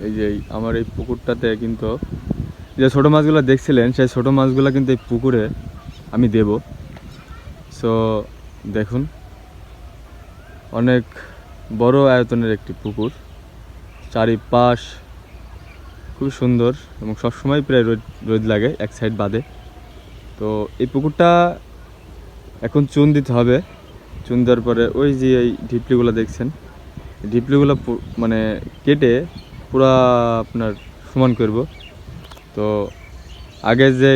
এই যে আমার এই পুকুরটাতে কিন্তু যে ছোটো মাছগুলো দেখছিলেন সেই ছোটো মাছগুলো কিন্তু এই পুকুরে আমি দেব। সো দেখুন, অনেক বড় আয়তনের একটি পুকুর, চারিপাশ খুবই সুন্দর এবং সবসময় প্রায় রোদ রোদ লাগে এক সাইড বাদে। তো এই পুকুরটা এখন চুন দিতে হবে। চুন দেওয়ার পরে ওই যে এই ঢিপলিগুলো দেখছেন, ঢিপলিগুলো মানে কেটে পুরা আপনার সমান করব। তো আগে যে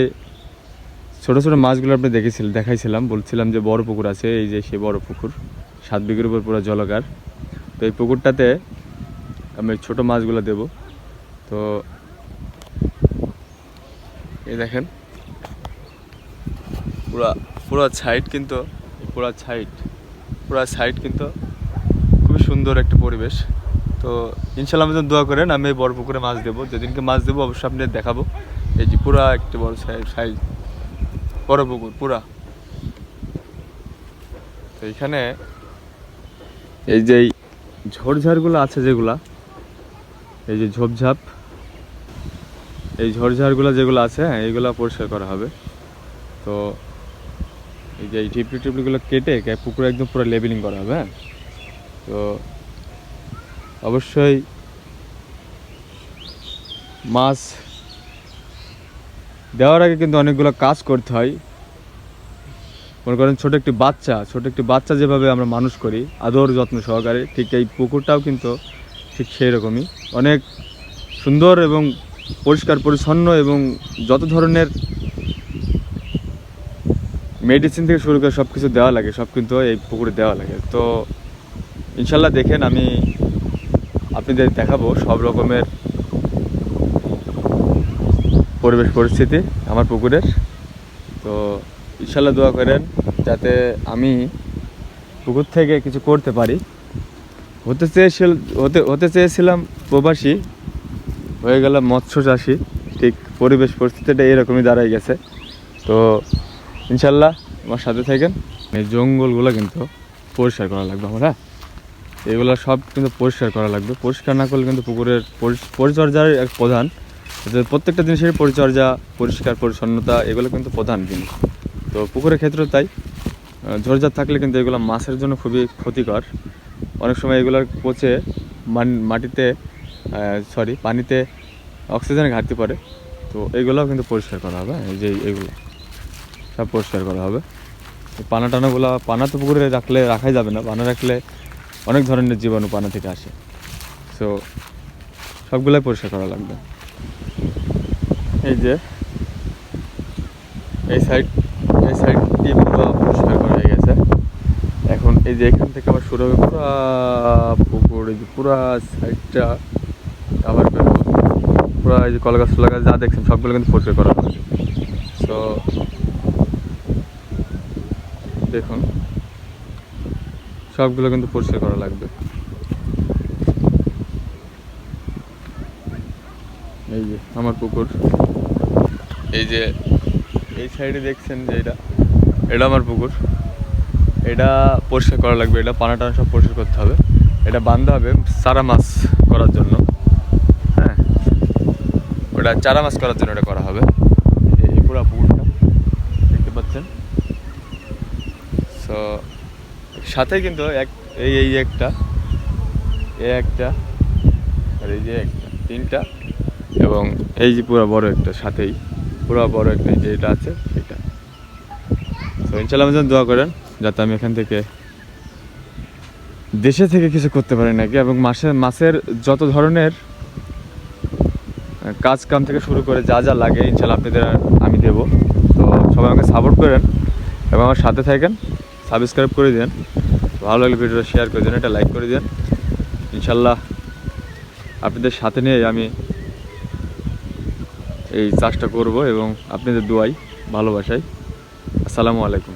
ছোটো ছোটো মাছগুলো আপনি দেখাইছিলাম, বলছিলাম যে বড় পুকুর আছে, এই যে সে বড় পুকুর 7 বিঘের উপর পুরো জলাকার। তো এই পুকুরটাতে আমি ছোটো মাছগুলো দেব। তো এই দেখেন পুরা সাইড কিন্তু পুরা সাইড কিন্তু খুবই সুন্দর একটা পরিবেশ। তো ইনশাল্লাহ আমাদের দোয়া করেন, আমি এই বড় পুকুরে মাছ দেবো। যেদিনকে মাছ দেবো অবশ্যই আপনাদের দেখাবো। এই যে পুরা একটা বড় সাইজ বড় পুকুর পুরা। তো এইখানে এই যে ঝোড়ঝাড়গুলো আছে যেগুলা, এই যে ঝোপঝাপ, এই ঝোড়ঝাড়গুলো যেগুলো আছে, হ্যাঁ এইগুলো পরিষ্কার করা হবে। তো এই যে এই টিপলিগুলো কেটে পুকুরে একদম পুরো লেবেলিং করা হবে। হ্যাঁ, তো অবশ্যই মাছ দেওয়ার আগে কিন্তু অনেকগুলো কাজ করতে হয়। মনে করেন ছোট একটি বাচ্চা যেভাবে আমরা মানুষ করি আদর যত্ন সহকারে, ঠিক এই পুকুরটাও কিন্তু ঠিক সেই রকমই অনেক সুন্দর এবং পরিষ্কার পরিচ্ছন্ন, এবং যত ধরনের মেডিসিন থেকে শুরু করে সব কিছু দেওয়া লাগে, সব কিন্তু এই পুকুরে দেওয়া লাগে। তো ইনশাল্লাহ দেখেন, আমি আপনাদের দেখাবো সব রকমের পরিবেশ পরিস্থিতি আমার পুকুরের। তো ইনশাল্লাহ দোয়া করেন যাতে আমি পুকুর থেকে কিছু করতে পারি। হতে চেয়েছিলাম প্রবাসী, হয়ে গেলাম মৎস্য চাষি। ঠিক পরিবেশ পরিস্থিতিটা এরকমই দাঁড়াই গেছে। তো ইনশাল্লাহ আমার সাথে থাকেন। এই জঙ্গলগুলো কিন্তু পরিষ্কার করা লাগবে আমার। হ্যাঁ, এগুলো সব কিন্তু পরিষ্কার করা লাগবে। পরিষ্কার না করলে কিন্তু পুকুরের পরিচর্যার এক প্রধান, প্রত্যেকটা জিনিসের পরিচর্যা, পরিষ্কার পরিচ্ছন্নতা এগুলো কিন্তু প্রধান জিনিস। তো পুকুরের ক্ষেত্রেও তাই। ঝোড়ঝাড় থাকলে কিন্তু এগুলো মাছের জন্য খুবই ক্ষতিকর। অনেক সময় এগুলোর পচে পানিতে অক্সিজেনের ঘাটতি পড়ে। তো এগুলোও কিন্তু পরিষ্কার করা হবে। এই যে এইগুলো সব পরিষ্কার করা হবে। পানা তো পুকুরে রাখাই যাবে না। পানা রাখলে অনেক ধরনের জীবাণু পানা থেকে আসে। সো সবগুলোই পরিষ্কার করা লাগবে। এই যে এই সাইডটি পুরো পরিষ্কার করা হয়ে গেছে। এখন এই যে এখান থেকে আবার শুরু হবে পুরা পুকুর, এই যে পুরা সাইডটা আবার পুরা এই যে কলা গাছ যা দেখছেন সবগুলো কিন্তু পরিষ্কার করা হবে। সো দেখুন সবগুলো কিন্তু পরিষ্কার করা লাগবে। এই যে আমার পুকুর, এই যে এই সাইডে দেখছেন যে এটা আমার পুকুর। এটা পরিষ্কার করা লাগবে। এটা পানা টানা সব পরিষ্কার করতে হবে। এটা বাঁধা হবে চারা মাছ করার জন্য। হ্যাঁ, ওটা চারা মাছ করার জন্য এটা করা হবে। এই পুরো পুকুরটা দেখতে পাচ্ছেন। সো সাথে কিন্তু এই একটা আর এই যে একটা, তিনটা, এবং এই যে পুরো বড় একটা, সাথেই পুরো বড় একটা যে এটা আছে এটা। তো ইনশাল্লাহ আমার জন্য দোয়া করেন যাতে আমি এখান থেকে দেশে থেকে কিছু করতে পারি নাকি, এবং মাছের যত ধরনের কাজ কাম থেকে শুরু করে যা যা লাগে ইনশাল্লাহ আপনাদের আমি দেব। তো সবাই আমাকে সাপোর্ট করেন এবং আমার সাথে থাকেন, সাবস্ক্রাইব করে দেন, ভালো লাগলে ভিডিওটা শেয়ার করে দেন, এটা লাইক করে দেন। ইনশাল্লাহ আপনাদের সাথে নিয়ে আমি এই চাষটা করব, এবং আপনাদের দোয়াই ভালোবাসাই। আসসালামু আলাইকুম।